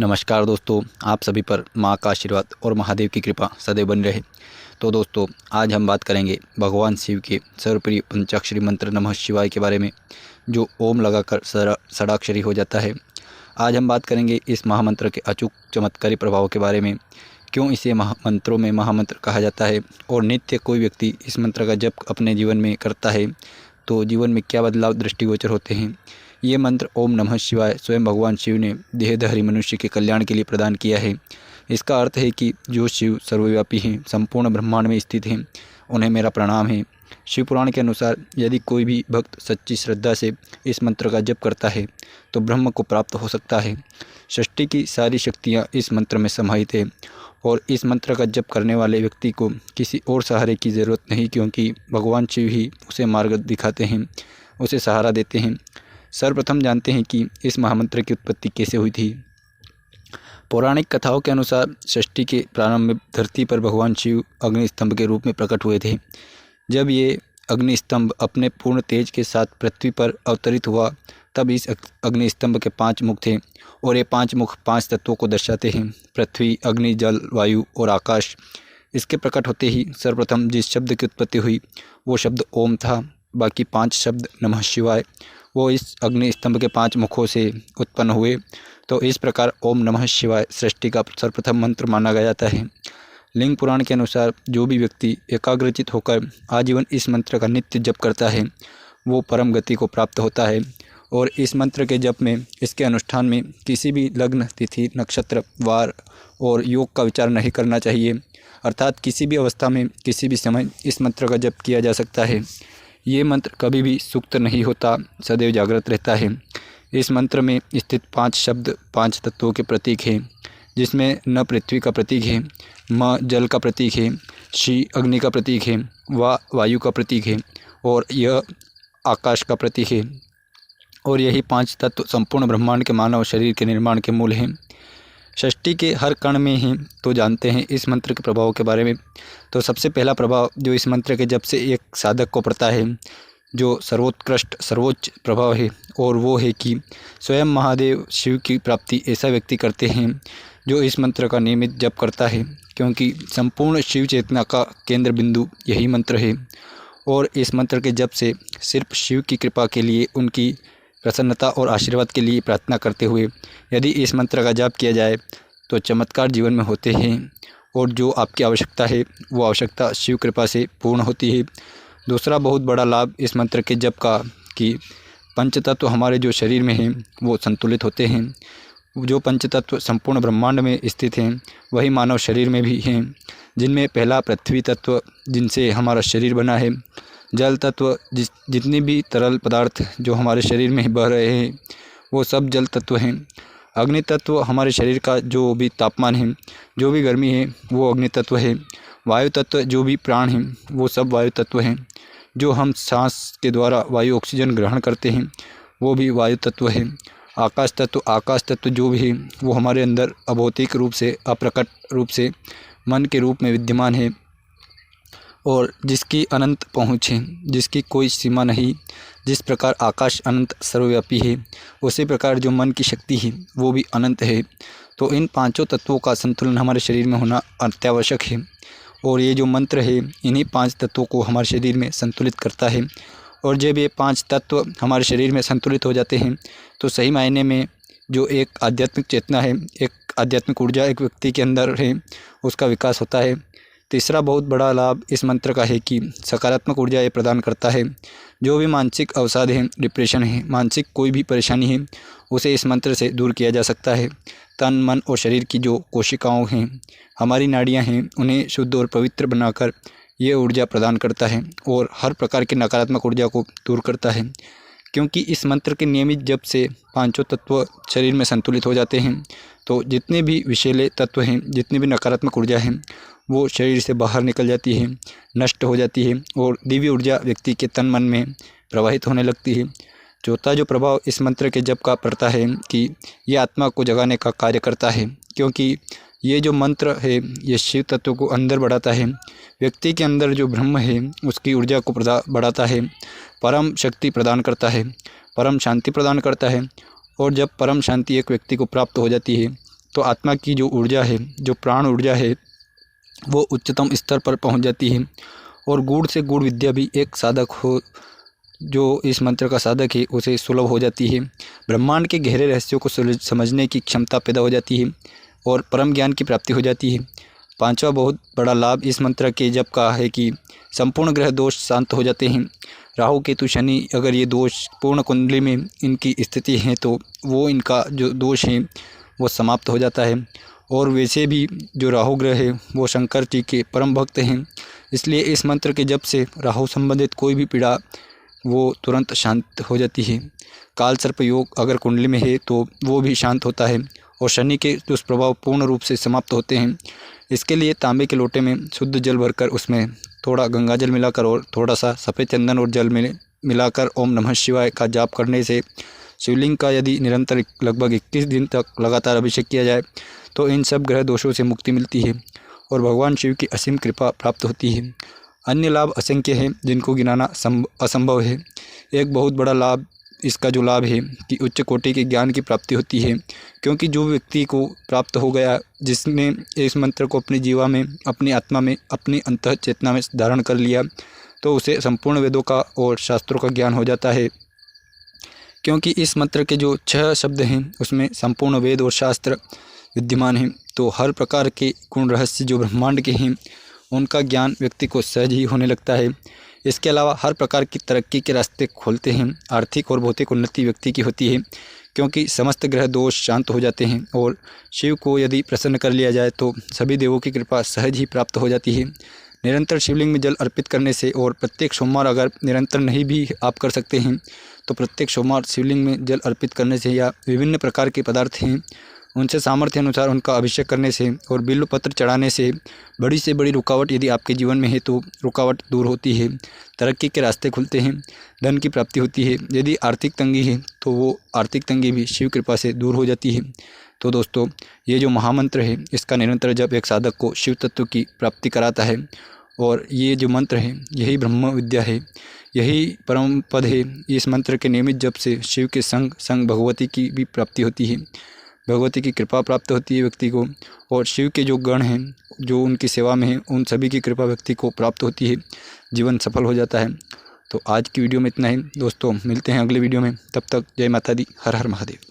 नमस्कार दोस्तों, आप सभी पर माँ का आशीर्वाद और महादेव की कृपा सदैव बनी रहे। तो दोस्तों, आज हम बात करेंगे भगवान शिव के सर्वप्रिय पंचाक्षरी मंत्र नमः शिवाय के बारे में, जो ओम लगाकर षडाक्षरी हो जाता है। आज हम बात करेंगे इस महामंत्र के अचूक चमत्कारी प्रभाव के बारे में, क्यों इसे मंत्रों में महामंत्र कहा जाता है और नित्य कोई व्यक्ति इस मंत्र का जप अपने जीवन में करता है तो जीवन में क्या बदलाव दृष्टिगोचर होते हैं। ये मंत्र ओम नमः शिवाय स्वयं भगवान शिव ने देहधारी मनुष्य के कल्याण के लिए प्रदान किया है। इसका अर्थ है कि जो शिव सर्वव्यापी हैं, संपूर्ण ब्रह्मांड में स्थित हैं, उन्हें मेरा प्रणाम है। शिव पुराण के अनुसार यदि कोई भी भक्त सच्ची श्रद्धा से इस मंत्र का जप करता है तो ब्रह्म को प्राप्त हो सकता है। सृष्टि की सारी शक्तियाँ इस मंत्र में समाहित है और इस मंत्र का जप करने वाले व्यक्ति को किसी और सहारे की ज़रूरत नहीं, क्योंकि भगवान शिव ही उसे मार्ग दिखाते हैं, उसे सहारा देते हैं। सर्वप्रथम जानते हैं कि इस महामंत्र की उत्पत्ति कैसे हुई थी। पौराणिक कथाओं के अनुसार सृष्टि के प्रारंभ में धरती पर भगवान शिव अग्निस्तंभ के रूप में प्रकट हुए थे। जब ये अग्निस्तंभ अपने पूर्ण तेज के साथ पृथ्वी पर अवतरित हुआ, तब इस अग्निस्तंभ के 5 मुख थे और ये 5 मुख 5 तत्वों को दर्शाते हैं: पृथ्वी, अग्नि, जल, वायु और आकाश। इसके प्रकट होते ही सर्वप्रथम जिस शब्द की उत्पत्ति हुई वो शब्द ओम था। बाकी 5 शब्द नमः शिवाय वो इस अग्नि स्तंभ के 5 मुखों से उत्पन्न हुए। तो इस प्रकार ओम नमः शिवाय सृष्टि का सर्वप्रथम मंत्र माना गया जाता है। लिंग पुराण के अनुसार जो भी व्यक्ति एकाग्रचित होकर आजीवन इस मंत्र का नित्य जप करता है वो परम गति को प्राप्त होता है। और इस मंत्र के जप में, इसके अनुष्ठान में किसी भी लग्न, तिथि, नक्षत्र, वार और योग का विचार नहीं करना चाहिए। अर्थात किसी भी अवस्था में, किसी भी समय इस मंत्र का जप किया जा सकता है। ये मंत्र कभी भी सुप्त नहीं होता, सदैव जागृत रहता है। इस मंत्र में स्थित 5 शब्द 5 तत्वों के प्रतीक हैं, जिसमें न पृथ्वी का प्रतीक है, म जल का प्रतीक है, शी अग्नि का प्रतीक है, वा वायु का प्रतीक है और यह आकाश का प्रतीक है। और यही 5 तत्व संपूर्ण ब्रह्मांड के मानव शरीर के निर्माण के मूल हैं। सृष्टि के हर कण में हैं। तो जानते हैं इस मंत्र के प्रभाव के बारे में। तो सबसे पहला प्रभाव जो इस मंत्र के जप से एक साधक को पड़ता है, जो सर्वोच्च प्रभाव है, और वो है कि स्वयं महादेव शिव की प्राप्ति ऐसा व्यक्ति करते हैं जो इस मंत्र का नियमित जप करता है, क्योंकि संपूर्ण शिव चेतना का केंद्र बिंदु यही मंत्र है। और इस मंत्र के जप से सिर्फ शिव की कृपा के लिए, उनकी प्रसन्नता और आशीर्वाद के लिए प्रार्थना करते हुए यदि इस मंत्र का जाप किया जाए तो चमत्कार जीवन में होते हैं और जो आपकी आवश्यकता है वो आवश्यकता शिव कृपा से पूर्ण होती है। दूसरा बहुत बड़ा लाभ इस मंत्र के जप का कि पंचतत्व हमारे जो शरीर में हैं वो संतुलित होते हैं। जो पंचतत्व संपूर्ण ब्रह्मांड में स्थित हैं वही मानव शरीर में भी हैं, जिनमें पहला पृथ्वी तत्व, जिनसे हमारा शरीर बना है। जल तत्व, जितने भी तरल पदार्थ जो हमारे शरीर में बह रहे हैं वो सब जल तत्व हैं। अग्नि तत्व हमारे शरीर का जो भी तापमान है, जो भी गर्मी है, वो अग्नि तत्व है। वायु तत्व, जो भी प्राण हैं वो सब वायु तत्व हैं। जो हम सांस के द्वारा वायु ऑक्सीजन ग्रहण करते हैं वो भी वायु तत्व है। आकाश तत्व जो भी है वो हमारे अंदर अभौतिक रूप से, अप्रकट रूप से मन के रूप में विद्यमान है और जिसकी अनंत पहुँच है, जिसकी कोई सीमा नहीं। जिस प्रकार आकाश अनंत सर्वव्यापी है, उसी प्रकार जो मन की शक्ति है वो भी अनंत है। तो इन 5 तत्वों का संतुलन हमारे शरीर में होना अत्यावश्यक है और ये जो मंत्र है इन्हीं 5 तत्वों को हमारे शरीर में संतुलित करता है। और जब ये 5 तत्व हमारे शरीर में संतुलित हो जाते हैं तो सही मायने में जो एक आध्यात्मिक चेतना है, एक आध्यात्मिक ऊर्जा एक व्यक्ति के अंदर है, उसका विकास होता है। तीसरा बहुत बड़ा लाभ इस मंत्र का है कि सकारात्मक ऊर्जा ये प्रदान करता है। जो भी मानसिक अवसाद है, डिप्रेशन है, मानसिक कोई भी परेशानी है, उसे इस मंत्र से दूर किया जा सकता है। तन, मन और शरीर की जो कोशिकाओं हैं, हमारी नाड़ियां हैं, उन्हें शुद्ध और पवित्र बनाकर ये ऊर्जा प्रदान करता है और हर प्रकार की नकारात्मक ऊर्जा को दूर करता है। क्योंकि इस मंत्र के नियमित जप से 5 तत्व शरीर में संतुलित हो जाते हैं, तो जितने भी विषैले तत्व हैं, जितनी भी नकारात्मक ऊर्जा है वो शरीर से बाहर निकल जाती है, नष्ट हो जाती है और दिव्य ऊर्जा व्यक्ति के तन मन में प्रवाहित होने लगती है। चौथा जो प्रभाव इस मंत्र के जप का पड़ता है कि ये आत्मा को जगाने का कार्य करता है, क्योंकि ये जो मंत्र है ये शिव तत्व को अंदर बढ़ाता है। व्यक्ति के अंदर जो ब्रह्म है उसकी ऊर्जा को बढ़ाता है, परम शक्ति प्रदान करता है, परम शांति प्रदान करता है। और जब परम शांति एक व्यक्ति को प्राप्त हो जाती है तो आत्मा की जो ऊर्जा है, जो प्राण ऊर्जा है, वो उच्चतम स्तर पर पहुंच जाती है। और गूढ़ से गूढ़ विद्या भी एक साधक हो, जो इस मंत्र का साधक है, उसे सुलभ हो जाती है। ब्रह्मांड के गहरे रहस्यों को समझने की क्षमता पैदा हो जाती है और परम ज्ञान की प्राप्ति हो जाती है। पांचवा बहुत बड़ा लाभ इस मंत्र के जप का है कि संपूर्ण ग्रह दोष शांत हो जाते हैं। राहु केतु शनि, अगर ये दोष पूर्ण कुंडली में इनकी स्थिति है तो वो इनका जो दोष है वो समाप्त हो जाता है। और वैसे भी जो राहु ग्रह है वो शंकर जी के परम भक्त हैं, इसलिए इस मंत्र के जप से राहु संबंधित कोई भी पीड़ा वो तुरंत शांत हो जाती है। काल सर्प योग अगर कुंडली में है तो वो भी शांत होता है और शनि के दुष्प्रभाव पूर्ण रूप से समाप्त होते हैं। इसके लिए तांबे के लोटे में शुद्ध जल भरकर उसमें थोड़ा गंगा जल मिलाकर और थोड़ा सा सफ़ेद चंदन और जल में मिलाकर ओम नमः शिवाय का जाप करने से शिवलिंग का यदि निरंतर लगभग 21 दिन तक लगातार अभिषेक किया जाए तो इन सब ग्रह दोषों से मुक्ति मिलती है और भगवान शिव की असीम कृपा प्राप्त होती है। अन्य लाभ असंख्य हैं जिनको गिनाना असंभव है। एक बहुत बड़ा लाभ इसका जो लाभ है कि उच्च कोटि के ज्ञान की प्राप्ति होती है, क्योंकि जो व्यक्ति को प्राप्त हो गया, जिसने इस मंत्र को अपनी जीवा में, अपनी आत्मा में, अपनी अंतः चेतना में धारण कर लिया, तो उसे संपूर्ण वेदों का और शास्त्रों का ज्ञान हो जाता है। क्योंकि इस मंत्र के जो 6 शब्द हैं उसमें संपूर्ण वेद और शास्त्र विद्यमान हैं, तो हर प्रकार के गुण रहस्य जो ब्रह्मांड के हैं उनका ज्ञान व्यक्ति को सहज ही होने लगता है। इसके अलावा हर प्रकार की तरक्की के रास्ते खोलते हैं। आर्थिक और भौतिक उन्नति व्यक्ति की होती है, क्योंकि समस्त ग्रह दोष शांत हो जाते हैं और शिव को यदि प्रसन्न कर लिया जाए तो सभी देवों की कृपा सहज ही प्राप्त हो जाती है। निरंतर शिवलिंग में जल अर्पित करने से और प्रत्येक सोमवार, अगर निरंतर नहीं भी आप कर सकते हैं तो प्रत्येक सोमवार शिवलिंग में जल अर्पित करने से या विभिन्न प्रकार के पदार्थ हैं उनसे सामर्थ्य अनुसार उनका अभिषेक करने से और बिल्व पत्र चढ़ाने से बड़ी से बड़ी रुकावट यदि आपके जीवन में है तो रुकावट दूर होती है, तरक्की के रास्ते खुलते हैं, धन की प्राप्ति होती है। यदि आर्थिक तंगी है तो वो आर्थिक तंगी भी शिव कृपा से दूर हो जाती है। तो दोस्तों, ये जो महामंत्र है इसका निरंतर जप एक साधक को शिव तत्व की प्राप्ति कराता है और ये जो मंत्र है यही ब्रह्म विद्या है, यही परम पद है। इस मंत्र के नियमित जप से शिव के संग संग भगवती की भी प्राप्ति होती है, भगवती की कृपा प्राप्त होती है व्यक्ति को, और शिव के जो गण हैं जो उनकी सेवा में हैं उन सभी की कृपा व्यक्ति को प्राप्त होती है, जीवन सफल हो जाता है। तो आज की वीडियो में इतना ही दोस्तों, मिलते हैं अगले वीडियो में, तब तक जय माता दी, हर हर महादेव।